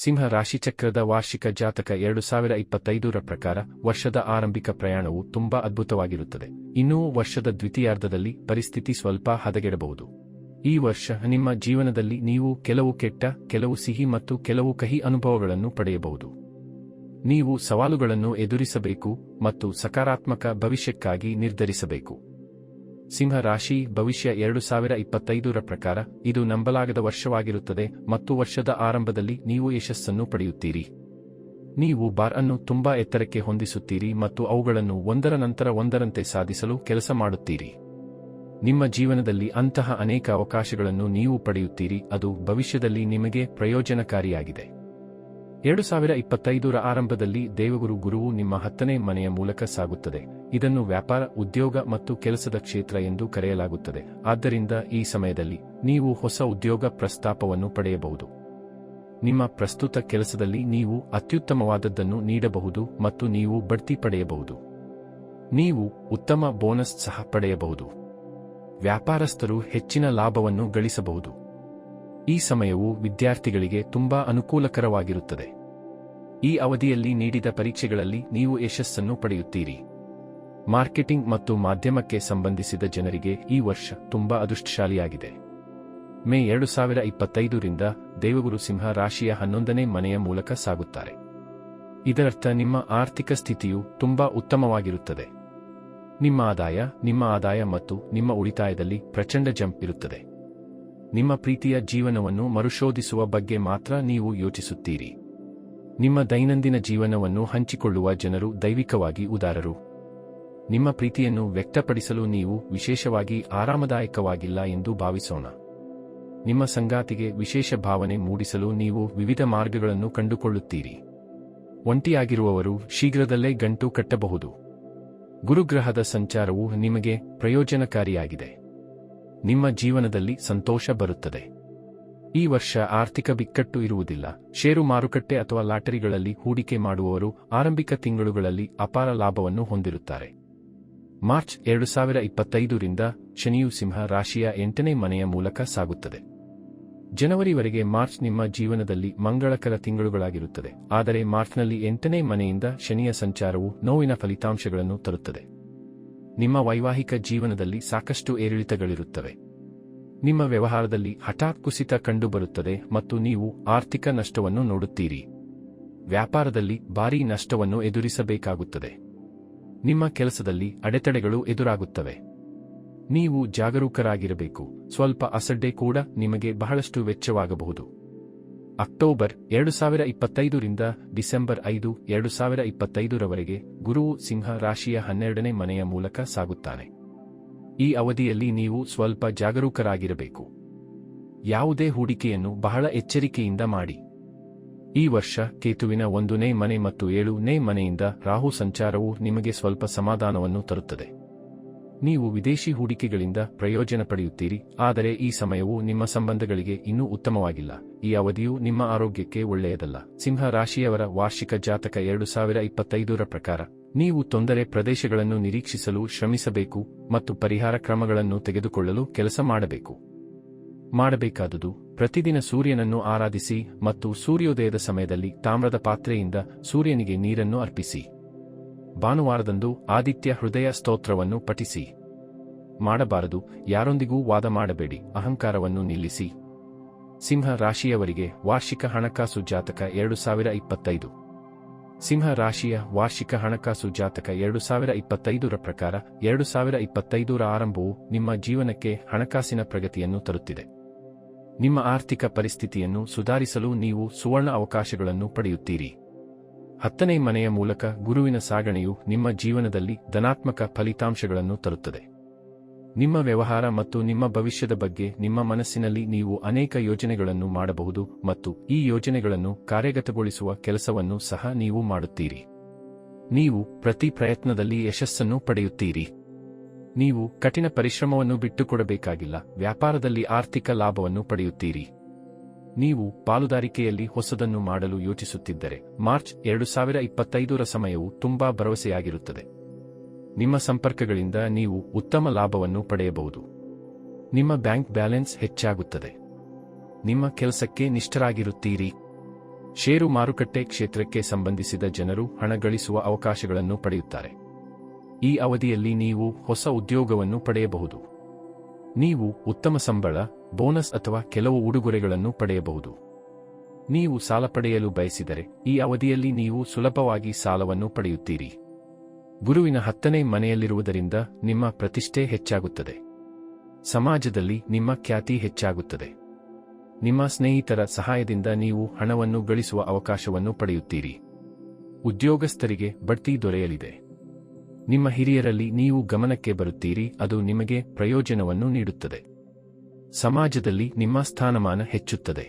ಸಿಂಹ ರಾಶಿಚಕ್ರದ ವಾರ್ಷಿಕ ಜಾತಕ 2025ರ ಪ್ರಕಾರ ವರ್ಷದ ಆರಂಭಿಕ ಪ್ರಯಾಣವು ತುಂಬಾ ಅದ್ಭುತವಾಗಿರುತ್ತದೆ. ಇನ್ನೂ ವರ್ಷದ ದ್ವಿತೀಯಾರ್ಧದಲ್ಲಿ ಪರಿಸ್ಥಿತಿ ಸ್ವಲ್ಪ ಹದಗೆಡಬಹುದು. ಈ ವರ್ಷ ನಿಮ್ಮ ಜೀವನದಲ್ಲಿ ನೀವು ಕೆಲವು ಕೆಟ್ಟ, ಕೆಲವು ಸಿಹಿ ಮತ್ತು ಕೆಲವು ಕಹಿ ಅನುಭವಗಳನ್ನು ಪಡೆಯಬಹುದು. ನೀವು ಸವಾಲುಗಳನ್ನು ಎದುರಿಸಬೇಕು ಮತ್ತು ಸಕಾರಾತ್ಮಕ ಭವಿಷ್ಯಕ್ಕಾಗಿ ನಿರ್ಧರಿಸಬೇಕು. ಸಿಂಹ ರಾಶಿ ಭವಿಷ್ಯ 2025ರ ಪ್ರಕಾರ ಇದು ನಂಬಲಾಗದ ವರ್ಷವಾಗಿರುತ್ತದೆ ಮತ್ತು ವರ್ಷದ ಆರಂಭದಲ್ಲಿ ನೀವು ಯಶಸ್ಸನ್ನು ಪಡೆಯುತ್ತೀರಿ. ನೀವು ಬಾರ್ ಅನ್ನು ತುಂಬಾ ಎತ್ತರಕ್ಕೆ ಹೊಂದಿಸುತ್ತೀರಿ ಮತ್ತು ಅವುಗಳನ್ನು ಒಂದರ ನಂತರ ಒಂದರಂತೆ ಸಾಧಿಸಲು ಕೆಲಸ ಮಾಡುತ್ತೀರಿ. ನಿಮ್ಮ ಜೀವನದಲ್ಲಿ ಅಂತಹ ಅನೇಕ ಅವಕಾಶಗಳನ್ನು ನೀವು ಪಡೆಯುತ್ತೀರಿ, ಅದು ಭವಿಷ್ಯದಲ್ಲಿ ನಿಮಗೆ ಪ್ರಯೋಜನಕಾರಿಯಾಗಿದೆ. 2025ರ ಆರಂಭದಲ್ಲಿ ದೇವಗುರು ಗುರುವು ನಿಮ್ಮ 10ನೇ ಮನೆಯ ಮೂಲಕ ಸಾಗುತ್ತದೆ. ಇದನ್ನು ವ್ಯಾಪಾರ, ಉದ್ಯೋಗ ಮತ್ತು ಕೆಲಸದ ಕ್ಷೇತ್ರ ಎಂದು ಕರೆಯಲಾಗುತ್ತದೆ. ಆದ್ದರಿಂದ ಈ ಸಮಯದಲ್ಲಿ ನೀವು ಹೊಸ ಉದ್ಯೋಗ ಪ್ರಸ್ತಾಪವನ್ನು ಪಡೆಯಬಹುದು. ನಿಮ್ಮ ಪ್ರಸ್ತುತ ಕೆಲಸದಲ್ಲಿ ನೀವು ಅತ್ಯುತ್ತಮವಾದದ್ದನ್ನು ನೀಡಬಹುದು ಮತ್ತು ನೀವು ಬಡ್ತಿ ಪಡೆಯಬಹುದು. ನೀವು ಉತ್ತಮ ಬೋನಸ್ ಸಹ ಪಡೆಯಬಹುದು. ವ್ಯಾಪಾರಸ್ಥರು ಹೆಚ್ಚಿನ ಲಾಭವನ್ನು ಗಳಿಸಬಹುದು. ಈ ಸಮಯವು ವಿದ್ಯಾರ್ಥಿಗಳಿಗೆ ತುಂಬಾ ಅನುಕೂಲಕರವಾಗಿರುತ್ತದೆ. ಈ ಅವಧಿಯಲ್ಲಿ ನೀಡಿದ ಪರೀಕ್ಷೆಗಳಲ್ಲಿ ನೀವು ಯಶಸ್ಸನ್ನು ಪಡೆಯುತ್ತೀರಿ. ಮಾರ್ಕೆಟಿಂಗ್ ಮತ್ತು ಮಾಧ್ಯಮಕ್ಕೆ ಸಂಬಂಧಿಸಿದ ಜನರಿಗೆ ಈ ವರ್ಷ ತುಂಬಾ ಅದೃಷ್ಟಶಾಲಿಯಾಗಿದೆ. ಮೇ 2025ರಿಂದ ದೇವಗುರು ಸಿಂಹ ರಾಶಿಯ 11ನೇ ಮನೆಯ ಮೂಲಕ ಸಾಗುತ್ತಾರೆ. ಇದರರ್ಥ ನಿಮ್ಮ ಆರ್ಥಿಕ ಸ್ಥಿತಿಯು ತುಂಬಾ ಉತ್ತಮವಾಗಿರುತ್ತದೆ. ನಿಮ್ಮ ಆದಾಯ ಮತ್ತು ನಿಮ್ಮ ಉಳಿತಾಯದಲ್ಲಿ ಪ್ರಚಂಡ ಜಂಪ್ ಇರುತ್ತದೆ. ನಿಮ್ಮ ಪ್ರೀತಿಯ ಜೀವನವನ್ನು ಮರುಶೋಧಿಸುವ ಬಗ್ಗೆ ಮಾತ್ರ ನೀವು ಯೋಚಿಸುತ್ತೀರಿ. ನಿಮ್ಮ ದೈನಂದಿನ ಜೀವನವನ್ನು ಹಂಚಿಕೊಳ್ಳುವ ಜನರು ದೈವಿಕವಾಗಿ ಉದಾರರು. ನಿಮ್ಮ ಪ್ರೀತಿಯನ್ನು ವ್ಯಕ್ತಪಡಿಸಲು ನೀವು ವಿಶೇಷವಾಗಿ ಆರಾಮದಾಯಕವಾಗಿಲ್ಲ ಎಂದು ಭಾವಿಸೋಣ. ನಿಮ್ಮ ಸಂಗಾತಿಗೆ ವಿಶೇಷ ಭಾವನೆ ಮೂಡಿಸಲು ನೀವು ವಿವಿಧ ಮಾರ್ಗಗಳನ್ನು ಕಂಡುಕೊಳ್ಳುತ್ತೀರಿ. ಒಂಟಿಯಾಗಿರುವವರು ಶೀಘ್ರದಲ್ಲೇ ಗಂಟು ಕಟ್ಟಬಹುದು. ಗುರುಗ್ರಹದ ಸಂಚಾರವು ನಿಮಗೆ ಪ್ರಯೋಜನಕಾರಿಯಾಗಿದೆ. ನಿಮ್ಮ ಜೀವನದಲ್ಲಿ ಸಂತೋಷ ಬರುತ್ತದೆ. ಈ ವರ್ಷ ಆರ್ಥಿಕ ಬಿಕ್ಕಟ್ಟು ಇರುವುದಿಲ್ಲ. ಷೇರು ಮಾರುಕಟ್ಟೆ ಅಥವಾ ಲಾಟರಿಗಳಲ್ಲಿ ಹೂಡಿಕೆ ಮಾಡುವವರು ಆರಂಭಿಕ ತಿಂಗಳುಗಳಲ್ಲಿ ಅಪಾರ ಲಾಭವನ್ನು ಹೊಂದಿರುತ್ತಾರೆ. ಮಾರ್ಚ್ 2025ರಿಂದ ಶನಿಯು ಸಿಂಹ ರಾಶಿಯ 8ನೇ ಮನೆಯ ಮೂಲಕ ಸಾಗುತ್ತದೆ. ಜನವರಿವರೆಗೆ ಮಾರ್ಚ್ ನಿಮ್ಮ ಜೀವನದಲ್ಲಿ ಮಂಗಳಕರ ತಿಂಗಳುಗಳಾಗಿರುತ್ತದೆ. ಆದರೆ ಮಾರ್ಚ್ನಲ್ಲಿ 8ನೇ ಮನೆಯಿಂದ ಶನಿಯ ಸಂಚಾರವು ನೋವಿನ ಫಲಿತಾಂಶಗಳನ್ನು ತರುತ್ತದೆ. ನಿಮ್ಮ ವೈವಾಹಿಕ ಜೀವನದಲ್ಲಿ ಸಾಕಷ್ಟು ಏರಿಳಿತಗಳಿರುತ್ತವೆ. ನಿಮ್ಮ ವ್ಯವಹಾರದಲ್ಲಿ ಹಠಾತ್ ಕುಸಿತ ಕಂಡುಬರುತ್ತದೆ ಮತ್ತು ನೀವು ಆರ್ಥಿಕ ನಷ್ಟವನ್ನು ನೋಡುತ್ತೀರಿ. ವ್ಯಾಪಾರದಲ್ಲಿ ಭಾರೀ ನಷ್ಟವನ್ನು ಎದುರಿಸಬೇಕಾಗುತ್ತದೆ. ನಿಮ್ಮ ಕೆಲಸದಲ್ಲಿ ಅಡೆತಡೆಗಳು ಎದುರಾಗುತ್ತವೆ. ನೀವು ಜಾಗರೂಕರಾಗಿರಬೇಕು. ಸ್ವಲ್ಪ ಅಸಡ್ಡೆ ಕೂಡ ನಿಮಗೆ ಬಹಳಷ್ಟು ವೆಚ್ಚವಾಗಬಹುದು. ಅಕ್ಟೋಬರ್ 2025ರಿಂದ ಡಿಸೆಂಬರ್ 5, 2025ರವರೆಗೆ ಗುರುವು ಸಿಂಹ ರಾಶಿಯ 12ನೇ ಮನೆಯ ಮೂಲಕ ಸಾಗುತ್ತಾನೆ. ಈ ಅವಧಿಯಲ್ಲಿ ನೀವು ಸ್ವಲ್ಪ ಜಾಗರೂಕರಾಗಿರಬೇಕು. ಯಾವುದೇ ಹೂಡಿಕೆಯನ್ನು ಬಹಳ ಎಚ್ಚರಿಕೆಯಿಂದ ಮಾಡಿ. ಈ ವರ್ಷ ಕೇತುವಿನ 1ನೇ ಮನೆ ಮತ್ತು 7ನೇ ಮನೆಯಿಂದ ರಾಹು ಸಂಚಾರವು ನಿಮಗೆ ಸ್ವಲ್ಪ ಸಮಾಧಾನವನ್ನು ತರುತ್ತದೆ. ನೀವು ವಿದೇಶಿ ಹೂಡಿಕೆಗಳಿಂದ ಪ್ರಯೋಜನ ಪಡೆಯುತ್ತೀರಿ, ಆದರೆ ಈ ಸಮಯವು ನಿಮ್ಮ ಸಂಬಂಧಗಳಿಗೆ ಇನ್ನೂ ಉತ್ತಮವಾಗಿಲ್ಲ. ಈ ಅವಧಿಯು ನಿಮ್ಮ ಆರೋಗ್ಯಕ್ಕೆ ಒಳ್ಳೆಯದಲ್ಲ. ಸಿಂಹ ರಾಶಿಯವರ ವಾರ್ಷಿಕ ಜಾತಕ 2025ರ ಪ್ರಕಾರ ನೀವು ತೊಂದರೆ ಪ್ರದೇಶಗಳನ್ನು ನಿರೀಕ್ಷಿಸಲು ಶ್ರಮಿಸಬೇಕು ಮತ್ತು ಪರಿಹಾರ ಕ್ರಮಗಳನ್ನು ತೆಗೆದುಕೊಳ್ಳಲು ಕೆಲಸ ಮಾಡಬೇಕಾದುದು ಪ್ರತಿದಿನ ಸೂರ್ಯನನ್ನು ಆರಾಧಿಸಿ ಮತ್ತು ಸೂರ್ಯೋದಯದ ಸಮಯದಲ್ಲಿ ತಾಮ್ರದ ಪಾತ್ರೆಯಿಂದ ಸೂರ್ಯನಿಗೆ ನೀರನ್ನು ಅರ್ಪಿಸಿ. ಭಾನುವಾರದಂದು ಆದಿತ್ಯ ಹೃದಯ ಸ್ತೋತ್ರವನ್ನು ಪಠಿಸಿ. ಮಾಡಬಾರದು, ಯಾರೊಂದಿಗೂ ವಾದ ಮಾಡಬೇಡಿ, ಅಹಂಕಾರವನ್ನು ನಿಲ್ಲಿಸಿ. ಸಿಂಹ ರಾಶಿಯವರಿಗೆ ವಾರ್ಷಿಕ ಹಣಕಾಸು ಜಾತಕ 2025. ಸಿಂಹ ರಾಶಿಯ ವಾರ್ಷಿಕ ಹಣಕಾಸು ಜಾತಕ 2025ರ ಪ್ರಕಾರ 2025ರ ಆರಂಭವು ನಿಮ್ಮ ಜೀವನಕ್ಕೆ ಹಣಕಾಸಿನ ಪ್ರಗತಿಯನ್ನು ತರುತ್ತಿದೆ. ನಿಮ್ಮ ಆರ್ಥಿಕ ಪರಿಸ್ಥಿತಿಯನ್ನು ಸುಧಾರಿಸಲು ನೀವು ಸುವರ್ಣ ಅವಕಾಶಗಳನ್ನು ಪಡೆಯುತ್ತೀರಿ. 10ನೇ ಮನೆಯ ಮೂಲಕ ಗುರುವಿನ ಸಾಗಣೆಯು ನಿಮ್ಮ ಜೀವನದಲ್ಲಿ ಧನಾತ್ಮಕ ಫಲಿತಾಂಶಗಳನ್ನು ತರುತ್ತದೆ. ನಿಮ್ಮ ವ್ಯವಹಾರ ಮತ್ತು ನಿಮ್ಮ ಭವಿಷ್ಯದ ಬಗ್ಗೆ ನಿಮ್ಮ ಮನಸ್ಸಿನಲ್ಲಿ ನೀವು ಅನೇಕ ಯೋಜನೆಗಳನ್ನು ಮಾಡಬಹುದು ಮತ್ತು ಈ ಯೋಜನೆಗಳನ್ನು ಕಾರ್ಯಗತಗೊಳಿಸುವ ಕೆಲಸವನ್ನು ಸಹ ನೀವು ಮಾಡುತ್ತೀರಿ. ನೀವು ಪ್ರತಿ ಪ್ರಯತ್ನದಲ್ಲಿ ಯಶಸ್ಸನ್ನು ಪಡೆಯುತ್ತೀರಿ. ನೀವು ಕಠಿಣ ಪರಿಶ್ರಮವನ್ನು ಬಿಟ್ಟುಕೊಡಬೇಕಾಗಿಲ್ಲ. ವ್ಯಾಪಾರದಲ್ಲಿ ಆರ್ಥಿಕ ಲಾಭವನ್ನು ಪಡೆಯುತ್ತೀರಿ. ನೀವು ಪಾಲುದಾರಿಕೆಯಲ್ಲಿ ಹೊಸದನ್ನು ಮಾಡಲು ಯೋಚಿಸುತ್ತಿದ್ದರೆ ಮಾರ್ಚ್ 2025ರ ಸಮಯವು ತುಂಬಾ ಭರವಸೆಯಾಗಿರುತ್ತದೆ. ನಿಮ್ಮ ಸಂಪರ್ಕಗಳಿಂದ ನೀವು ಉತ್ತಮ ಲಾಭವನ್ನು ಪಡೆಯಬಹುದು. ನಿಮ್ಮ ಬ್ಯಾಂಕ್ ಬ್ಯಾಲೆನ್ಸ್ ಹೆಚ್ಚಾಗುತ್ತದೆ. ನಿಮ್ಮ ಕೆಲಸಕ್ಕೆ ನಿಷ್ಠರಾಗಿರುತ್ತೀರಿ. ಷೇರು ಮಾರುಕಟ್ಟೆ ಕ್ಷೇತ್ರಕ್ಕೆ ಸಂಬಂಧಿಸಿದ ಜನರು ಹಣ ಗಳಿಸುವ ಅವಕಾಶಗಳನ್ನು ಪಡೆಯುತ್ತಾರೆ. ಈ ಅವಧಿಯಲ್ಲಿ ನೀವು ಹೊಸ ಉದ್ಯೋಗವನ್ನು ಪಡೆಯಬಹುದು. ನೀವು ಉತ್ತಮ ಸಂಬಳ, ಬೋನಸ್ ಅಥವಾ ಕೆಲವು ಉಡುಗೊರೆಗಳನ್ನು ಪಡೆಯಬಹುದು. ನೀವು ಸಾಲ ಪಡೆಯಲು ಬಯಸಿದರೆ ಈ ಅವಧಿಯಲ್ಲಿ ನೀವು ಸುಲಭವಾಗಿ ಸಾಲವನ್ನು ಪಡೆಯುತ್ತೀರಿ. ಗುರುವಿನ 10ನೇ ಮನೆಯಲ್ಲಿರುವುದರಿಂದ ನಿಮ್ಮ ಪ್ರತಿಷ್ಠೆ ಹೆಚ್ಚಾಗುತ್ತದೆ. ಸಮಾಜದಲ್ಲಿ ನಿಮ್ಮ ಖ್ಯಾತಿ ಹೆಚ್ಚಾಗುತ್ತದೆ. ನಿಮ್ಮ ಸ್ನೇಹಿತರ ಸಹಾಯದಿಂದ ನೀವು ಹಣವನ್ನು ಗಳಿಸುವ ಅವಕಾಶವನ್ನು ಪಡೆಯುತ್ತೀರಿ. ಉದ್ಯೋಗಸ್ಥರಿಗೆ ಬಡ್ತಿ ದೊರೆಯಲಿದೆ. ನಿಮ್ಮ ಹಿರಿಯರಲ್ಲಿ ನೀವು ಗಮನಕ್ಕೆ ಬರುತ್ತೀರಿ, ಅದು ನಿಮಗೆ ಪ್ರಯೋಜನವನ್ನು ನೀಡುತ್ತದೆ. ಸಮಾಜದಲ್ಲಿ ನಿಮ್ಮ ಸ್ಥಾನಮಾನ ಹೆಚ್ಚುತ್ತದೆ.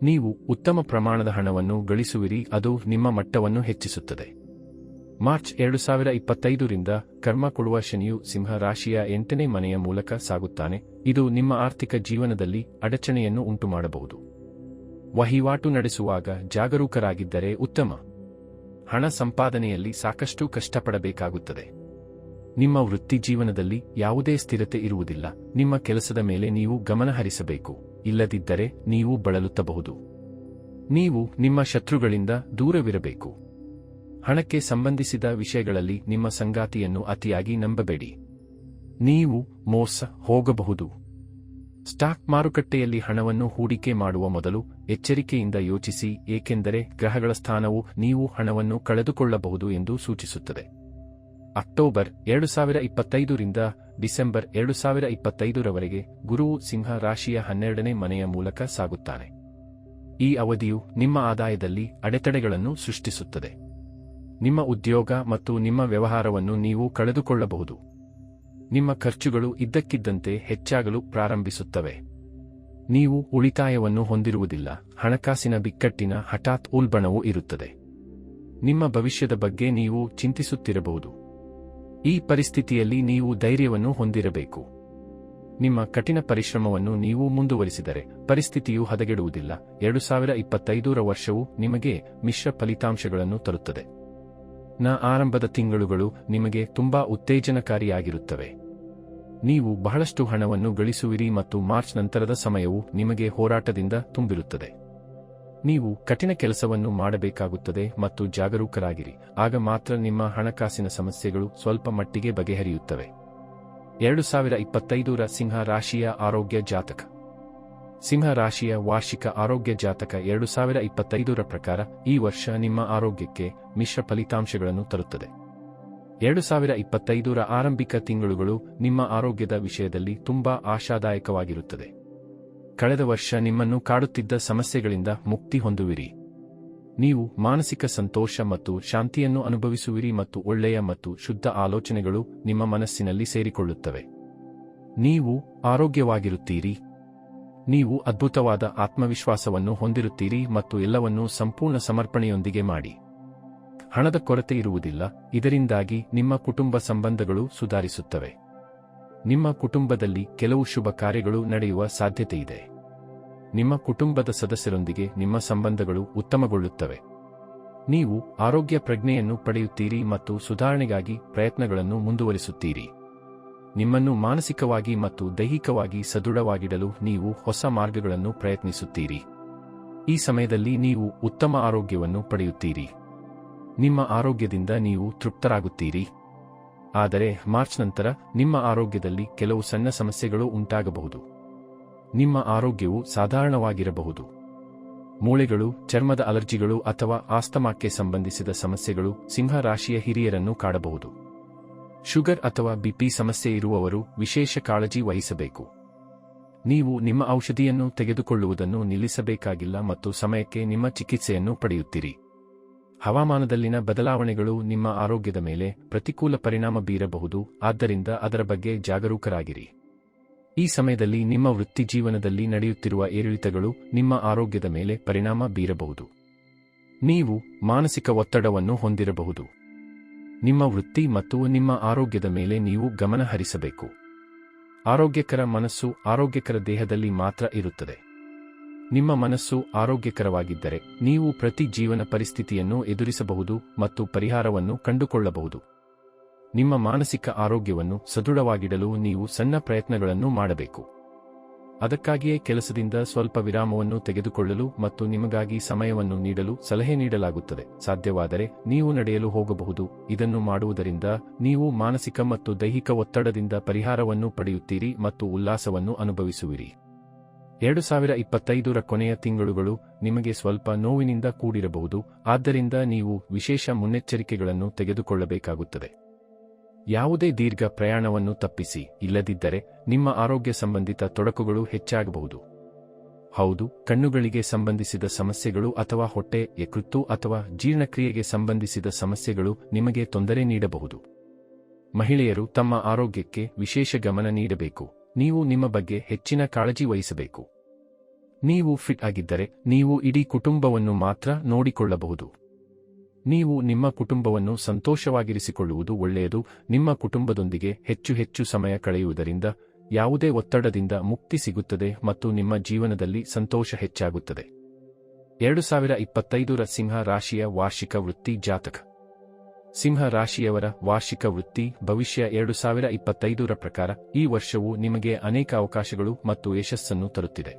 ನೀವು ಉತ್ತಮ ಪ್ರಮಾಣದ ಹಣವನ್ನು ಗಳಿಸುವಿರಿ, ಅದು ನಿಮ್ಮ ಮಟ್ಟವನ್ನು ಹೆಚ್ಚಿಸುತ್ತದೆ. ಮಾರ್ಚ್ 2025ರಿಂದ ಕರ್ಮ ಕೊಡುವ ಶನಿಯು ಸಿಂಹ ರಾಶಿಯ 8ನೇ ಮನೆಯ ಮೂಲಕ ಸಾಗುತ್ತಾನೆ. ಇದು ನಿಮ್ಮ ಆರ್ಥಿಕ ಜೀವನದಲ್ಲಿ ಅಡಚಣೆಯನ್ನು ಉಂಟುಮಾಡಬಹುದು. ವಹಿವಾಟು ನಡೆಸುವಾಗ ಜಾಗರೂಕರಾಗಿದ್ದರೆ ಉತ್ತಮ. ಹಣ ಸಂಪಾದನೆಯಲ್ಲಿ ಸಾಕಷ್ಟು ಕಷ್ಟಪಡಬೇಕಾಗುತ್ತದೆ. ನಿಮ್ಮ ವೃತ್ತಿ ಜೀವನದಲ್ಲಿ ಯಾವುದೇ ಸ್ಥಿರತೆ ಇರುವುದಿಲ್ಲ. ನಿಮ್ಮ ಕೆಲಸದ ಮೇಲೆ ನೀವು ಗಮನ ಹರಿಸಬೇಕು, ಇಲ್ಲದಿದ್ದರೆ ನೀವು ಬಳಲುತ್ತಬಹುದು. ನೀವು ನಿಮ್ಮ ಶತ್ರುಗಳಿಂದ ದೂರವಿರಬೇಕು. ಹಣಕ್ಕೆ ಸಂಬಂಧಿಸಿದ ವಿಷಯಗಳಲ್ಲಿ ನಿಮ್ಮ ಸಂಗಾತಿಯನ್ನು ಅತಿಯಾಗಿ ನಂಬಬೇಡಿ. ನೀವು ಮೋಸ ಹೋಗಬಹುದು. ಸ್ಟಾಕ್ ಮಾರುಕಟ್ಟೆಯಲ್ಲಿ ಹಣವನ್ನು ಹೂಡಿಕೆ ಮಾಡುವ ಮೊದಲು ಎಚ್ಚರಿಕೆಯಿಂದ ಯೋಚಿಸಿ, ಏಕೆಂದರೆ ಗ್ರಹಗಳ ಸ್ಥಾನವು ನೀವು ಹಣವನ್ನು ಕಳೆದುಕೊಳ್ಳಬಹುದು ಎಂದು ಸೂಚಿಸುತ್ತದೆ. ಅಕ್ಟೋಬರ್ 2025ರಿಂದ ಡಿಸೆಂಬರ್ 2025ರವರೆಗೆ ಗುರುವು ಸಿಂಹ ರಾಶಿಯ 12ನೇ ಮನೆಯ ಮೂಲಕ ಸಾಗುತ್ತಾನೆ. ಈ ಅವಧಿಯು ನಿಮ್ಮ ಆದಾಯದಲ್ಲಿ ಅಡೆತಡೆಗಳನ್ನು ಸೃಷ್ಟಿಸುತ್ತದೆ. ನಿಮ್ಮ ಉದ್ಯೋಗ ಮತ್ತು ನಿಮ್ಮ ವ್ಯವಹಾರವನ್ನು ನೀವು ಕಳೆದುಕೊಳ್ಳಬಹುದು. ನಿಮ್ಮ ಖರ್ಚುಗಳು ಇದ್ದಕ್ಕಿದ್ದಂತೆ ಹೆಚ್ಚಾಗಲು ಪ್ರಾರಂಭಿಸುತ್ತವೆ. ನೀವು ಉಳಿತಾಯವನ್ನು ಹೊಂದಿರುವುದಿಲ್ಲ. ಹಣಕಾಸಿನ ಬಿಕ್ಕಟ್ಟಿನ ಹಠಾತ್ ಉಲ್ಬಣವು ಇರುತ್ತದೆ. ನಿಮ್ಮ ಭವಿಷ್ಯದ ಬಗ್ಗೆ ನೀವು ಚಿಂತಿಸುತ್ತಿರಬಹುದು. ಈ ಪರಿಸ್ಥಿತಿಯಲ್ಲಿ ನೀವು ಧೈರ್ಯವನ್ನು ಹೊಂದಿರಬೇಕು. ನಿಮ್ಮ ಕಠಿಣ ಪರಿಶ್ರಮವನ್ನು ನೀವು ಮುಂದುವರಿಸಿದರೆ ಪರಿಸ್ಥಿತಿಯು ಹದಗೆಡುವುದಿಲ್ಲ. 2025ರ ವರ್ಷವು ನಿಮಗೆ ಮಿಶ್ರ ಫಲಿತಾಂಶಗಳನ್ನು ತರುತ್ತದೆ. ಆರಂಭದ ತಿಂಗಳುಗಳು ನಿಮಗೆ ತುಂಬಾ ಉತ್ತೇಜನಕಾರಿಯಾಗಿರುತ್ತವೆ. ನೀವು ಬಹಳಷ್ಟು ಹಣವನ್ನು ಗಳಿಸುವಿರಿ ಮತ್ತು ಮಾರ್ಚ್ ನಂತರದ ಸಮಯವು ನಿಮಗೆ ಹೋರಾಟದಿಂದ ತುಂಬಿರುತ್ತದೆ. ನೀವು ಕಠಿಣ ಕೆಲಸವನ್ನು ಮಾಡಬೇಕಾಗುತ್ತದೆ ಮತ್ತು ಜಾಗರೂಕರಾಗಿರಿ. ಆಗ ಮಾತ್ರ ನಿಮ್ಮ ಹಣಕಾಸಿನ ಸಮಸ್ಯೆಗಳು ಸ್ವಲ್ಪ ಮಟ್ಟಿಗೆ ಬಗೆಹರಿಯುತ್ತವೆ. 2025ರ ಸಿಂಹ ರಾಶಿಯ ಆರೋಗ್ಯ ಜಾತಕ. ಸಿಂಹ ರಾಶಿಯ ವಾರ್ಷಿಕ ಆರೋಗ್ಯ ಜಾತಕ 2025ರ ಪ್ರಕಾರ ಈ ವರ್ಷ ನಿಮ್ಮ ಆರೋಗ್ಯಕ್ಕೆ ಮಿಶ್ರ ಫಲಿತಾಂಶಗಳನ್ನು ತರುತ್ತದೆ. 2025ರ ಆರಂಭಿಕ ತಿಂಗಳುಗಳು ನಿಮ್ಮ ಆರೋಗ್ಯದ ವಿಷಯದಲ್ಲಿ ತುಂಬಾ ಆಶಾದಾಯಕವಾಗಿರುತ್ತದೆ. ಕಳೆದ ವರ್ಷ ನಿಮ್ಮನ್ನು ಕಾಡುತ್ತಿದ್ದ ಸಮಸ್ಯೆಗಳಿಂದ ಮುಕ್ತಿ ಹೊಂದುವಿರಿ. ನೀವು ಮಾನಸಿಕ ಸಂತೋಷ ಮತ್ತು ಶಾಂತಿಯನ್ನು ಅನುಭವಿಸುವಿರಿ ಮತ್ತು ಒಳ್ಳೆಯ ಮತ್ತು ಶುದ್ಧ ಆಲೋಚನೆಗಳು ನಿಮ್ಮ ಮನಸ್ಸಿನಲ್ಲಿ ಸೇರಿಕೊಳ್ಳುತ್ತವೆ. ನೀವು ಆರೋಗ್ಯವಾಗಿರುತ್ತೀರಿ. ನೀವು ಅದ್ಭುತವಾದ ಆತ್ಮವಿಶ್ವಾಸವನ್ನು ಹೊಂದಿರುತ್ತೀರಿ ಮತ್ತು ಎಲ್ಲವನ್ನೂ ಸಂಪೂರ್ಣ ಸಮರ್ಪಣೆಯೊಂದಿಗೆ ಮಾಡಿ. ಹಣದ ಕೊರತೆ ಇರುವುದಿಲ್ಲ. ಇದರಿಂದಾಗಿ ನಿಮ್ಮ ಕುಟುಂಬ ಸಂಬಂಧಗಳು ಸುಧಾರಿಸುತ್ತವೆ. ನಿಮ್ಮ ಕುಟುಂಬದಲ್ಲಿ ಕೆಲವು ಶುಭ ಕಾರ್ಯಗಳು ನಡೆಯುವ ಸಾಧ್ಯತೆಯಿದೆ. ನಿಮ್ಮ ಕುಟುಂಬದ ಸದಸ್ಯರೊಂದಿಗೆ ನಿಮ್ಮ ಸಂಬಂಧಗಳು ಉತ್ತಮಗೊಳ್ಳುತ್ತವೆ. ನೀವು ಆರೋಗ್ಯ ಪ್ರಜ್ಞೆಯನ್ನು ಪಡೆಯುತ್ತೀರಿ ಮತ್ತು ಸುಧಾರಣೆಗಾಗಿ ಪ್ರಯತ್ನಗಳನ್ನು ಮುಂದುವರಿಸುತ್ತೀರಿ. ನಿಮ್ಮನ್ನು ಮಾನಸಿಕವಾಗಿ ಮತ್ತು ದೈಹಿಕವಾಗಿ ಸದೃಢವಾಗಿಡಲು ನೀವು ಹೊಸ ಮಾರ್ಗಗಳನ್ನು ಪ್ರಯತ್ನಿಸುತ್ತೀರಿ. ಈ ಸಮಯದಲ್ಲಿ ನೀವು ಉತ್ತಮ ಆರೋಗ್ಯವನ್ನು ಪಡೆಯುತ್ತೀರಿ. ನಿಮ್ಮ ಆರೋಗ್ಯದಿಂದ ನೀವು ತೃಪ್ತರಾಗುತ್ತೀರಿ. ಆದರೆ ಮಾರ್ಚ್ ನಂತರ ನಿಮ್ಮ ಆರೋಗ್ಯದಲ್ಲಿ ಕೆಲವು ಸಣ್ಣ ಸಮಸ್ಯೆಗಳು ಉಂಟಾಗಬಹುದು. ನಿಮ್ಮ ಆರೋಗ್ಯವು ಸಾಧಾರಣವಾಗಿರಬಹುದು. ಮೂಳೆಗಳು, ಚರ್ಮದ ಅಲರ್ಜಿಗಳು ಅಥವಾ ಆಸ್ತಮಾಕ್ಕೆ ಸಂಬಂಧಿಸಿದ ಸಮಸ್ಯೆಗಳು ಸಿಂಹ ರಾಶಿಯ ಹಿರಿಯರನ್ನು ಕಾಡಬಹುದು. ಶುಗರ್ ಅಥವಾ ಬಿಪಿ ಸಮಸ್ಯೆ ಇರುವವರು ವಿಶೇಷ ಕಾಳಜಿ ವಹಿಸಬೇಕು. ನೀವು ನಿಮ್ಮ ಔಷಧಿಯನ್ನು ತೆಗೆದುಕೊಳ್ಳುವುದನ್ನು ನಿಲ್ಲಿಸಬೇಕಾಗಿಲ್ಲ ಮತ್ತು ಸಮಯಕ್ಕೆ ನಿಮ್ಮ ಚಿಕಿತ್ಸೆಯನ್ನು ಪಡೆಯುತ್ತೀರಿ. ಹವಾಮಾನದಲ್ಲಿನ ಬದಲಾವಣೆಗಳು ನಿಮ್ಮ ಆರೋಗ್ಯದ ಮೇಲೆ ಪ್ರತಿಕೂಲ ಪರಿಣಾಮ ಬೀರಬಹುದು, ಆದ್ದರಿಂದ ಅದರ ಬಗ್ಗೆ ಜಾಗರೂಕರಾಗಿರಿ. ಈ ಸಮಯದಲ್ಲಿ ನಿಮ್ಮ ವೃತ್ತಿ ಜೀವನದಲ್ಲಿ ನಡೆಯುತ್ತಿರುವ ಏರಿಳಿತಗಳು ನಿಮ್ಮ ಆರೋಗ್ಯದ ಮೇಲೆ ಪರಿಣಾಮ ಬೀರಬಹುದು. ನೀವು ಮಾನಸಿಕ ಒತ್ತಡವನ್ನು ಹೊಂದಿರಬಹುದು. ನಿಮ್ಮ ವೃತ್ತಿ ಮತ್ತು ನಿಮ್ಮ ಆರೋಗ್ಯದ ಮೇಲೆ ನೀವು ಗಮನ ಹರಿಸಬೇಕು. ಆರೋಗ್ಯಕರ ಮನಸ್ಸು ಆರೋಗ್ಯಕರ ದೇಹದಲ್ಲಿ ಮಾತ್ರ ಇರುತ್ತದೆ. ನಿಮ್ಮ ಮನಸ್ಸು ಆರೋಗ್ಯಕರವಾಗಿದ್ದರೆ ನೀವು ಪ್ರತಿ ಜೀವನ ಪರಿಸ್ಥಿತಿಯನ್ನು ಎದುರಿಸಬಹುದು ಮತ್ತು ಪರಿಹಾರವನ್ನು ಕಂಡುಕೊಳ್ಳಬಹುದು. ನಿಮ್ಮ ಮಾನಸಿಕ ಆರೋಗ್ಯವನ್ನು ಸದೃಢವಾಗಿಡಲು ನೀವು ಸಣ್ಣ ಪ್ರಯತ್ನಗಳನ್ನು ಮಾಡಬೇಕು. ಅದಕ್ಕಾಗಿಯೇ ಕೆಲಸದಿಂದ ಸ್ವಲ್ಪ ವಿರಾಮವನ್ನು ತೆಗೆದುಕೊಳ್ಳಲು ಮತ್ತು ನಿಮಗಾಗಿ ಸಮಯವನ್ನು ನೀಡಲು ಸಲಹೆ ನೀಡಲಾಗುತ್ತದೆ. ಸಾಧ್ಯವಾದರೆ ನೀವು ನಡೆಯಲು ಹೋಗಬಹುದು. ಇದನ್ನು ಮಾಡುವುದರಿಂದ ನೀವು ಮಾನಸಿಕ ಮತ್ತು ದೈಹಿಕ ಒತ್ತಡದಿಂದ ಪರಿಹಾರವನ್ನು ಪಡೆಯುತ್ತೀರಿ ಮತ್ತು ಉಲ್ಲಾಸವನ್ನು ಅನುಭವಿಸುವಿರಿ. 2025ರ ಕೊನೆಯ ತಿಂಗಳುಗಳು ನಿಮಗೆ ಸ್ವಲ್ಪ ನೋವಿನಿಂದ ಕೂಡಿರಬಹುದು, ಆದ್ದರಿಂದ ನೀವು ವಿಶೇಷ ಮುನ್ನೆಚ್ಚರಿಕೆಗಳನ್ನು ತೆಗೆದುಕೊಳ್ಳಬೇಕಾಗುತ್ತದೆ. ಯಾವುದೇ ದೀರ್ಘ ಪ್ರಯಾಣವನ್ನು ತಪ್ಪಿಸಿ, ಇಲ್ಲದಿದ್ದರೆ ನಿಮ್ಮ ಆರೋಗ್ಯ ಸಂಬಂಧಿತ ತೊಡಕುಗಳು ಹೆಚ್ಚಾಗಬಹುದು. ಹೌದು, ಕಣ್ಣುಗಳಿಗೆ ಸಂಬಂಧಿಸಿದ ಸಮಸ್ಯೆಗಳು ಅಥವಾ ಹೊಟ್ಟೆ, ಯಕೃತ್ತು ಅಥವಾ ಜೀರ್ಣಕ್ರಿಯೆಗೆ ಸಂಬಂಧಿಸಿದ ಸಮಸ್ಯೆಗಳು ನಿಮಗೆ ತೊಂದರೆ ನೀಡಬಹುದು. ಮಹಿಳೆಯರು ತಮ್ಮ ಆರೋಗ್ಯಕ್ಕೆ ವಿಶೇಷ ಗಮನ ನೀಡಬೇಕು. ನೀವು ನಿಮ್ಮ ಬಗ್ಗೆ ಹೆಚ್ಚಿನ ಕಾಳಜಿ ವಹಿಸಬೇಕು. ನೀವು ಫಿಟ್ ಆಗಿದ್ದರೆ ನೀವು ಇಡೀ ಕುಟುಂಬವನ್ನು ಮಾತ್ರ ನೋಡಿಕೊಳ್ಳಬಹುದು. ನೀವು ನಿಮ್ಮ ಕುಟುಂಬವನ್ನು ಸಂತೋಷವಾಗಿರಿಸಿಕೊಳ್ಳುವುದು ಒಳ್ಳೆಯದು. ನಿಮ್ಮ ಕುಟುಂಬದೊಂದಿಗೆ ಹೆಚ್ಚು ಹೆಚ್ಚು ಸಮಯ ಕಳೆಯುವುದರಿಂದ ಯಾವುದೇ ಒತ್ತಡದಿಂದ ಮುಕ್ತಿ ಸಿಗುತ್ತದೆ ಮತ್ತು ನಿಮ್ಮ ಜೀವನದಲ್ಲಿ ಸಂತೋಷ ಹೆಚ್ಚಾಗುತ್ತದೆ. 2025ರ ಸಿಂಹ ರಾಶಿಯ ವಾರ್ಷಿಕ ವೃತ್ತಿ ಜಾತಕ. ಸಿಂಹ ರಾಶಿಯವರ ವಾರ್ಷಿಕ ವೃತ್ತಿ ಭವಿಷ್ಯ 2025ರ ಪ್ರಕಾರ ಈ ವರ್ಷವು ನಿಮಗೆ ಅನೇಕ ಅವಕಾಶಗಳು ಮತ್ತು ಯಶಸ್ಸನ್ನು ತರುತ್ತಿದೆ.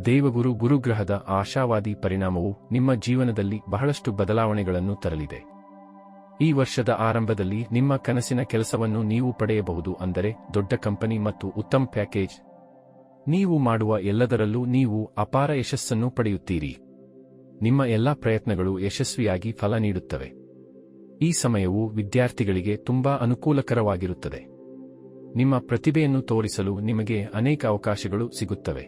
ದೇವಗುರು ಗುರುಗ್ರಹದ ಆಶಾವಾದಿ ಪರಿಣಾಮವು ನಿಮ್ಮ ಜೀವನದಲ್ಲಿ ಬಹಳಷ್ಟು ಬದಲಾವಣೆಗಳನ್ನು ತರಲಿದೆ. ಈ ವರ್ಷದ ಆರಂಭದಲ್ಲಿ ನಿಮ್ಮ ಕನಸಿನ ಕೆಲಸವನ್ನು ನೀವು ಪಡೆಯಬಹುದು, ಅಂದರೆ ದೊಡ್ಡ ಕಂಪನಿ ಮತ್ತು ಉತ್ತಮ ಪ್ಯಾಕೇಜ್. ನೀವು ಮಾಡುವ ಎಲ್ಲದರಲ್ಲೂ ನೀವು ಅಪಾರ ಯಶಸ್ಸನ್ನು ಪಡೆಯುತ್ತೀರಿ. ನಿಮ್ಮ ಎಲ್ಲಾ ಪ್ರಯತ್ನಗಳು ಯಶಸ್ವಿಯಾಗಿ ಫಲ ನೀಡುತ್ತವೆ. ಈ ಸಮಯವು ವಿದ್ಯಾರ್ಥಿಗಳಿಗೆ ತುಂಬಾ ಅನುಕೂಲಕರವಾಗಿರುತ್ತದೆ. ನಿಮ್ಮ ಪ್ರತಿಭೆಯನ್ನು ತೋರಿಸಲು ನಿಮಗೆ ಅನೇಕ ಅವಕಾಶಗಳು ಸಿಗುತ್ತವೆ.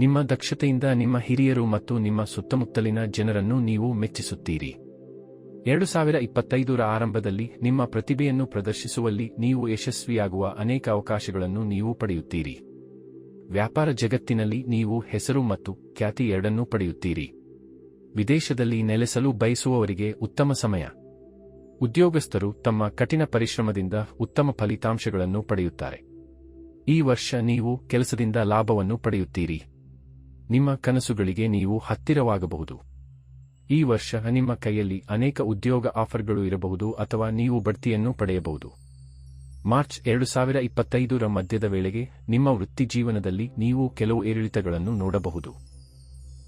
ನಿಮ್ಮ ದಕ್ಷತೆಯಿಂದ ನಿಮ್ಮ ಹಿರಿಯರು ಮತ್ತು ನಿಮ್ಮ ಸುತ್ತಮುತ್ತಲಿನ ಜನರನ್ನು ನೀವು ಮೆಚ್ಚಿಸುತ್ತೀರಿ. 2025ರ ಆರಂಭದಲ್ಲಿ ನಿಮ್ಮ ಪ್ರತಿಭೆಯನ್ನು ಪ್ರದರ್ಶಿಸುವಲ್ಲಿ ನೀವು ಯಶಸ್ವಿಯಾಗುವ ಅನೇಕ ಅವಕಾಶಗಳನ್ನು ನೀವು ಪಡೆಯುತ್ತೀರಿ. ವ್ಯಾಪಾರ ಜಗತ್ತಿನಲ್ಲಿ ನೀವು ಹೆಸರು ಮತ್ತು ಖ್ಯಾತಿ ಎರಡನ್ನೂ ಪಡೆಯುತ್ತೀರಿ. ವಿದೇಶದಲ್ಲಿ ನೆಲೆಸಲು ಬಯಸುವವರಿಗೆ ಉತ್ತಮ ಸಮಯ. ಉದ್ಯೋಗಸ್ಥರು ತಮ್ಮ ಕಠಿಣ ಪರಿಶ್ರಮದಿಂದ ಉತ್ತಮ ಫಲಿತಾಂಶಗಳನ್ನು ಪಡೆಯುತ್ತಾರೆ. ಈ ವರ್ಷ ನೀವು ಕೆಲಸದಿಂದ ಲಾಭವನ್ನು ಪಡೆಯುತ್ತೀರಿ. ನಿಮ್ಮ ಕನಸುಗಳಿಗೆ ನೀವು ಹತ್ತಿರವಾಗಬಹುದು. ಈ ವರ್ಷ ನಿಮ್ಮ ಕೈಯಲ್ಲಿ ಅನೇಕ ಉದ್ಯೋಗ ಆಫರ್ಗಳು ಇರಬಹುದು ಅಥವಾ ನೀವು ಬಡ್ತಿಯನ್ನು ಪಡೆಯಬಹುದು. ಮಾರ್ಚ್ 2025ರ ಮಧ್ಯದ ವೇಳೆಗೆ ನಿಮ್ಮ ವೃತ್ತಿಜೀವನದಲ್ಲಿ ನೀವು ಕೆಲವು ಏರಿಳಿತಗಳನ್ನು ನೋಡಬಹುದು.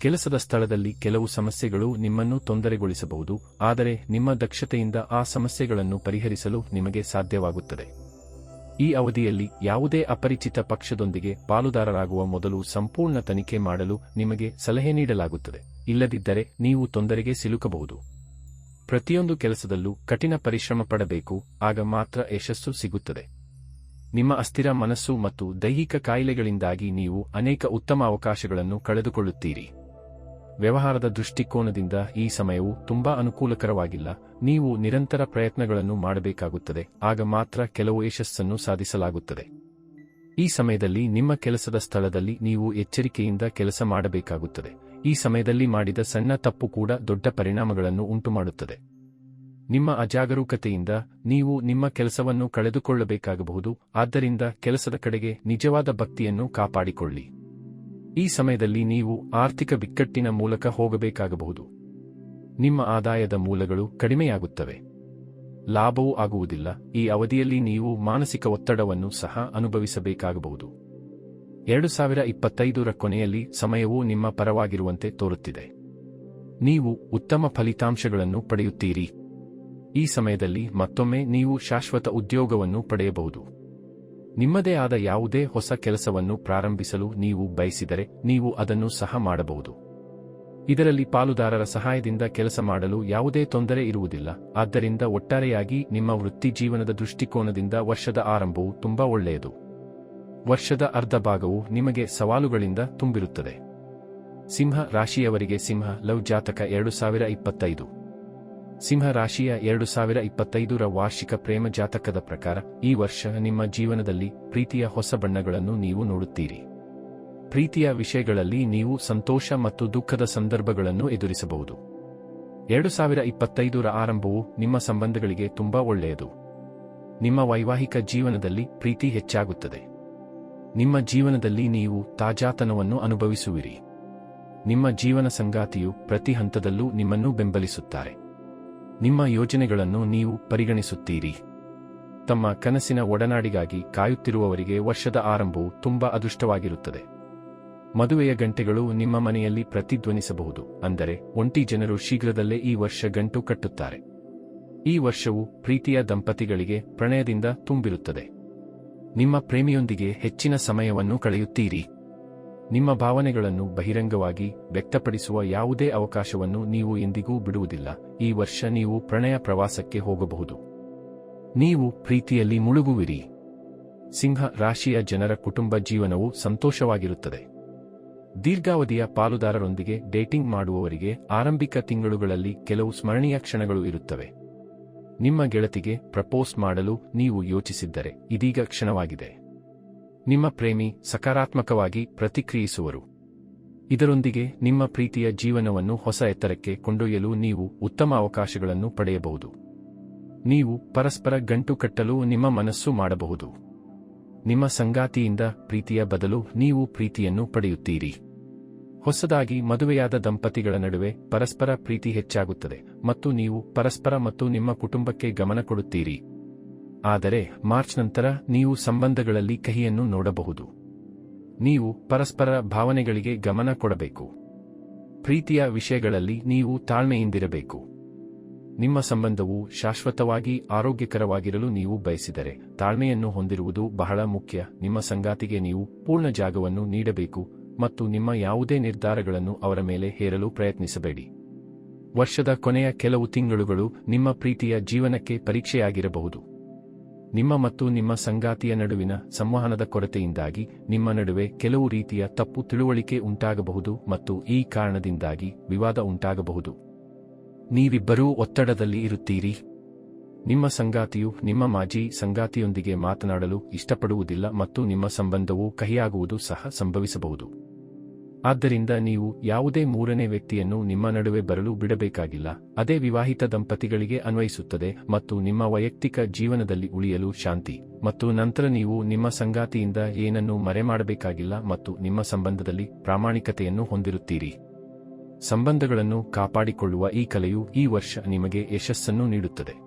ಕೆಲಸದ ಸ್ಥಳದಲ್ಲಿ ಕೆಲವು ಸಮಸ್ಯೆಗಳು ನಿಮ್ಮನ್ನು ತೊಂದರೆಗೊಳಿಸಬಹುದು, ಆದರೆ ನಿಮ್ಮ ದಕ್ಷತೆಯಿಂದ ಆ ಸಮಸ್ಯೆಗಳನ್ನು ಪರಿಹರಿಸಲು ನಿಮಗೆ ಸಾಧ್ಯವಾಗುತ್ತದೆ. ಈ ಅವಧಿಯಲ್ಲಿ ಯಾವುದೇ ಅಪರಿಚಿತ ಪಕ್ಷದೊಂದಿಗೆ ಪಾಲುದಾರರಾಗುವ ಮೊದಲು ಸಂಪೂರ್ಣ ತನಿಖೆ ಮಾಡಲು ನಿಮಗೆ ಸಲಹೆ ನೀಡಲಾಗುತ್ತದೆ. ಇಲ್ಲದಿದ್ದರೆ ನೀವು ತೊಂದರೆಗೆ ಸಿಲುಕಬಹುದು. ಪ್ರತಿಯೊಂದು ಕೆಲಸದಲ್ಲೂ ಕಠಿಣ ಪರಿಶ್ರಮ ಪಡಬೇಕು, ಆಗ ಮಾತ್ರ ಯಶಸ್ಸು ಸಿಗುತ್ತದೆ. ನಿಮ್ಮ ಅಸ್ಥಿರ ಮನಸ್ಸು ಮತ್ತು ದೈಹಿಕ ಕಾಯಿಲೆಗಳಿಂದಾಗಿ ನೀವು ಅನೇಕ ಉತ್ತಮ ಅವಕಾಶಗಳನ್ನು ಕಳೆದುಕೊಳ್ಳುತ್ತೀರಿ. ವ್ಯವಹಾರದ ದೃಷ್ಟಿಕೋನದಿಂದ ಈ ಸಮಯವು ತುಂಬಾ ಅನುಕೂಲಕರವಾಗಿಲ್ಲ. ನೀವು ನಿರಂತರ ಪ್ರಯತ್ನಗಳನ್ನು ಮಾಡಬೇಕಾಗುತ್ತದೆ, ಆಗ ಮಾತ್ರ ಕೆಲವು ಯಶಸ್ಸನ್ನು ಸಾಧಿಸಲಾಗುತ್ತದೆ. ಈ ಸಮಯದಲ್ಲಿ ನಿಮ್ಮ ಕೆಲಸದ ಸ್ಥಳದಲ್ಲಿ ನೀವು ಎಚ್ಚರಿಕೆಯಿಂದ ಕೆಲಸ ಮಾಡಬೇಕಾಗುತ್ತದೆ. ಈ ಸಮಯದಲ್ಲಿ ಮಾಡಿದ ಸಣ್ಣ ತಪ್ಪು ಕೂಡ ದೊಡ್ಡ ಪರಿಣಾಮಗಳನ್ನು ಉಂಟುಮಾಡುತ್ತದೆ. ನಿಮ್ಮ ಅಜಾಗರೂಕತೆಯಿಂದ ನೀವು ನಿಮ್ಮ ಕೆಲಸವನ್ನು ಕಳೆದುಕೊಳ್ಳಬೇಕಾಗಬಹುದು, ಆದ್ದರಿಂದ ಕೆಲಸದ ಕಡೆಗೆ ನಿಜವಾದ ಭಕ್ತಿಯನ್ನು ಕಾಪಾಡಿಕೊಳ್ಳಿ. ಈ ಸಮಯದಲ್ಲಿ ನೀವು ಆರ್ಥಿಕ ಬಿಕ್ಕಟ್ಟಿನ ಮೂಲಕ ಹೋಗಬೇಕಾಗಬಹುದು. ನಿಮ್ಮ ಆದಾಯದ ಮೂಲಗಳು ಕಡಿಮೆಯಾಗುತ್ತವೆ, ಲಾಭವೂ ಆಗುವುದಿಲ್ಲ. ಈ ಅವಧಿಯಲ್ಲಿ ನೀವು ಮಾನಸಿಕ ಒತ್ತಡವನ್ನು ಸಹ ಅನುಭವಿಸಬೇಕಾಗಬಹುದು. 2025ರ ಕೊನೆಯಲ್ಲಿ ಸಮಯವು ನಿಮ್ಮ ಪರವಾಗಿರುವಂತೆ ತೋರುತ್ತಿದೆ. ನೀವು ಉತ್ತಮ ಫಲಿತಾಂಶಗಳನ್ನು ಪಡೆಯುತ್ತೀರಿ. ಈ ಸಮಯದಲ್ಲಿ ಮತ್ತೊಮ್ಮೆ ನೀವು ಶಾಶ್ವತ ಉದ್ಯೋಗವನ್ನು ಪಡೆಯಬಹುದು. ನಿಮ್ಮದೇ ಆದ ಯಾವುದೇ ಹೊಸ ಕೆಲಸವನ್ನು ಪ್ರಾರಂಭಿಸಲು ನೀವು ಬಯಸಿದರೆ ನೀವು ಅದನ್ನು ಸಹ ಮಾಡಬಹುದು. ಇದರಲ್ಲಿ ಪಾಲುದಾರರ ಸಹಾಯದಿಂದ ಕೆಲಸ ಮಾಡಲು ಯಾವುದೇ ತೊಂದರೆ ಇರುವುದಿಲ್ಲ. ಆದ್ದರಿಂದ ಒಟ್ಟಾರೆಯಾಗಿ ನಿಮ್ಮ ವೃತ್ತಿಜೀವನದ ದೃಷ್ಟಿಕೋನದಿಂದ ವರ್ಷದ ಆರಂಭವು ತುಂಬಾ ಒಳ್ಳೆಯದು. ವರ್ಷದ ಅರ್ಧ ಭಾಗವು ನಿಮಗೆ ಸವಾಲುಗಳಿಂದ ತುಂಬಿರುತ್ತದೆ. ಸಿಂಹ ರಾಶಿಯವರಿಗೆ ಸಿಂಹ ಲವ್ ಜಾತಕ 2025. ಸಿಂಹ ರಾಶಿಯ 2025ರ ವಾರ್ಷಿಕ ಪ್ರೇಮ ಜಾತಕದ ಪ್ರಕಾರ ಈ ವರ್ಷ ನಿಮ್ಮ ಜೀವನದಲ್ಲಿ ಪ್ರೀತಿಯ ಹೊಸ ಬಣ್ಣಗಳನ್ನು ನೀವು ನೋಡುತ್ತೀರಿ. ಪ್ರೀತಿಯ ವಿಷಯಗಳಲ್ಲಿ ನೀವು ಸಂತೋಷ ಮತ್ತು ದುಃಖದ ಸಂದರ್ಭಗಳನ್ನು ಎದುರಿಸಬಹುದು. 2025ರ ಆರಂಭವು ನಿಮ್ಮ ಸಂಬಂಧಗಳಿಗೆ ತುಂಬಾ ಒಳ್ಳೆಯದು. ನಿಮ್ಮ ವೈವಾಹಿಕ ಜೀವನದಲ್ಲಿ ಪ್ರೀತಿ ಹೆಚ್ಚಾಗುತ್ತದೆ. ನಿಮ್ಮ ಜೀವನದಲ್ಲಿ ನೀವು ತಾಜಾತನವನ್ನು ಅನುಭವಿಸುವಿರಿ. ನಿಮ್ಮ ಜೀವನ ಸಂಗಾತಿಯು ಪ್ರತಿ ಹಂತದಲ್ಲೂ ನಿಮ್ಮನ್ನು ಬೆಂಬಲಿಸುತ್ತಾರೆ. ನಿಮ್ಮ ಯೋಜನೆಗಳನ್ನು ನೀವು ಪರಿಗಣಿಸುತ್ತೀರಿ. ತಮ್ಮ ಕನಸಿನ ಒಡನಾಡಿಗಾಗಿ ಕಾಯುತ್ತಿರುವವರಿಗೆ ವರ್ಷದ ಆರಂಭವು ತುಂಬಾ ಅದೃಷ್ಟವಾಗಿರುತ್ತದೆ. ಮದುವೆಯ ಗಂಟೆಗಳು ನಿಮ್ಮ ಮನೆಯಲ್ಲಿ ಪ್ರತಿಧ್ವನಿಸಬಹುದು, ಅಂದರೆ ಒಂಟಿ ಜನರು ಶೀಘ್ರದಲ್ಲೇ ಈ ವರ್ಷ ಗಂಟು ಕಟ್ಟುತ್ತಾರೆ. ಈ ವರ್ಷವು ಪ್ರೀತಿಯ ದಂಪತಿಗಳಿಗೆ ಪ್ರಣಯದಿಂದ ತುಂಬಿರುತ್ತದೆ. ನಿಮ್ಮ ಪ್ರೇಮಿಯೊಂದಿಗೆ ಹೆಚ್ಚಿನ ಸಮಯವನ್ನು ಕಳೆಯುತ್ತೀರಿ. ನಿಮ್ಮ ಭಾವನೆಗಳನ್ನು ಬಹಿರಂಗವಾಗಿ ವ್ಯಕ್ತಪಡಿಸುವ ಯಾವುದೇ ಅವಕಾಶವನ್ನು ನೀವು ಎಂದಿಗೂ ಬಿಡುವುದಿಲ್ಲ. ಈ ವರ್ಷ ನೀವು ಪ್ರಣಯ ಪ್ರವಾಸಕ್ಕೆ ಹೋಗಬಹುದು. ನೀವು ಪ್ರೀತಿಯಲ್ಲಿ ಮುಳುಗುವಿರಿ. ಸಿಂಹ ರಾಶಿಯ ಜನರ ಕುಟುಂಬ ಜೀವನವು ಸಂತೋಷವಾಗಿರುತ್ತದೆ. ದೀರ್ಘಾವಧಿಯ ಪಾಲುದಾರರೊಂದಿಗೆ ಡೇಟಿಂಗ್ ಮಾಡುವವರಿಗೆ ಆರಂಭಿಕ ತಿಂಗಳುಗಳಲ್ಲಿ ಕೆಲವು ಸ್ಮರಣೀಯ ಕ್ಷಣಗಳು ಇರುತ್ತವೆ. ನಿಮ್ಮ ಗೆಳತಿಗೆ ಪ್ರಪೋಸ್ ಮಾಡಲು ನೀವು ಯೋಚಿಸಿದ್ದರೆ ಇದೀಗ ಕ್ಷಣವಾಗಿದೆ. ನಿಮ್ಮ ಪ್ರೇಮಿ ಸಕಾರಾತ್ಮಕವಾಗಿ ಪ್ರತಿಕ್ರಿಯಿಸುವರು. ಇದರೊಂದಿಗೆ ನಿಮ್ಮ ಪ್ರೀತಿಯ ಜೀವನವನ್ನು ಹೊಸ ಎತ್ತರಕ್ಕೆ ಕೊಂಡೊಯ್ಯಲು ನೀವು ಉತ್ತಮ ಅವಕಾಶಗಳನ್ನು ಪಡೆಯಬಹುದು. ನೀವು ಪರಸ್ಪರ ಗಂಟು ಕಟ್ಟಲು ನಿಮ್ಮ ಮನಸ್ಸು ಮಾಡಬಹುದು. ನಿಮ್ಮ ಸಂಗಾತಿಯಿಂದ ಪ್ರೀತಿಯ ಬದಲು ನೀವು ಪ್ರೀತಿಯನ್ನು ಪಡೆಯುತ್ತೀರಿ. ಹೊಸದಾಗಿ ಮದುವೆಯಾದ ದಂಪತಿಗಳ ನಡುವೆ ಪರಸ್ಪರ ಪ್ರೀತಿ ಹೆಚ್ಚಾಗುತ್ತದೆ ಮತ್ತು ನೀವು ಪರಸ್ಪರ ಮತ್ತು ನಿಮ್ಮ ಕುಟುಂಬಕ್ಕೆ ಗಮನ ಕೊಡುತ್ತೀರಿ. ಆದರೆ ಮಾರ್ಚ್ ನಂತರ ನೀವು ಸಂಬಂಧಗಳಲ್ಲಿ ಕಹಿಯನ್ನು ನೋಡಬಹುದು. ನೀವು ಪರಸ್ಪರ ಭಾವನೆಗಳಿಗೆ ಗಮನ ಕೊಡಬೇಕು. ಪ್ರೀತಿಯ ವಿಷಯಗಳಲ್ಲಿ ನೀವು ತಾಳ್ಮೆಯಿಂದಿರಬೇಕು. ನಿಮ್ಮ ಸಂಬಂಧವು ಶಾಶ್ವತವಾಗಿ ಆರೋಗ್ಯಕರವಾಗಿರಲು ನೀವು ಬಯಸಿದರೆ ತಾಳ್ಮೆಯನ್ನು ಹೊಂದಿರುವುದು ಬಹಳ ಮುಖ್ಯ. ನಿಮ್ಮ ಸಂಗಾತಿಗೆ ನೀವು ಪೂರ್ಣ ಜಾಗವನ್ನು ನೀಡಬೇಕು ಮತ್ತು ನಿಮ್ಮ ಯಾವುದೇ ನಿರ್ಧಾರಗಳನ್ನು ಅವರ ಮೇಲೆ ಹೇರಲು ಪ್ರಯತ್ನಿಸಬೇಡಿ. ವರ್ಷದ ಕೊನೆಯ ಕೆಲವು ತಿಂಗಳುಗಳು ನಿಮ್ಮ ಪ್ರೀತಿಯ ಜೀವನಕ್ಕೆ ಪರೀಕ್ಷೆಯಾಗಿರಬಹುದು. ನಿಮ್ಮ ಮತ್ತು ನಿಮ್ಮ ಸಂಗಾತಿಯ ನಡುವಿನ ಸಂವಹನದ ಕೊರತೆಯಿಂದಾಗಿ ನಿಮ್ಮ ನಡುವೆ ಕೆಲವು ರೀತಿಯ ತಪ್ಪು ತಿಳುವಳಿಕೆ ಉಂಟಾಗಬಹುದು ಮತ್ತು ಈ ಕಾರಣದಿಂದಾಗಿ ವಿವಾದ ಉಂಟಾಗಬಹುದು. ನೀವಿಬ್ಬರೂ ಒತ್ತಡದಲ್ಲಿ ಇರುತ್ತೀರಿ. ನಿಮ್ಮ ಸಂಗಾತಿಯು ನಿಮ್ಮ ಮಾಜಿ ಸಂಗಾತಿಯೊಂದಿಗೆ ಮಾತನಾಡಲು ಇಷ್ಟಪಡುವುದಿಲ್ಲ ಮತ್ತು ನಿಮ್ಮ ಸಂಬಂಧವು ಕಹಿಯಾಗುವುದು ಸಹ ಸಂಭವಿಸಬಹುದು. ಆದ್ದರಿಂದ ನೀವು ಯಾವುದೇ ಮೂರನೇ ವ್ಯಕ್ತಿಯನ್ನು ನಿಮ್ಮ ನಡುವೆ ಬರಲು ಬಿಡಬೇಕಾಗಿಲ್ಲ. ಅದೇ ವಿವಾಹಿತ ದಂಪತಿಗಳಿಗೆ ಅನ್ವಯಿಸುತ್ತದೆ ಮತ್ತು ನಿಮ್ಮ ವೈಯಕ್ತಿಕ ಜೀವನದಲ್ಲಿ ಉಳಿಯಲು ಶಾಂತಿ ಮತ್ತು ನಂತರ ನೀವು ನಿಮ್ಮ ಸಂಗಾತಿಯಿಂದ ಏನನ್ನೂ ಮರೆಮಾಡಬೇಕಾಗಿಲ್ಲ ಮತ್ತು ನಿಮ್ಮ ಸಂಬಂಧದಲ್ಲಿ ಪ್ರಾಮಾಣಿಕತೆಯನ್ನು ಹೊಂದಿರುತ್ತೀರಿ. ಸಂಬಂಧಗಳನ್ನು ಕಾಪಾಡಿಕೊಳ್ಳುವ ಈ ಕಲೆಯು ಈ ವರ್ಷ ನಿಮಗೆ ಯಶಸ್ಸನ್ನು ನೀಡುತ್ತದೆ.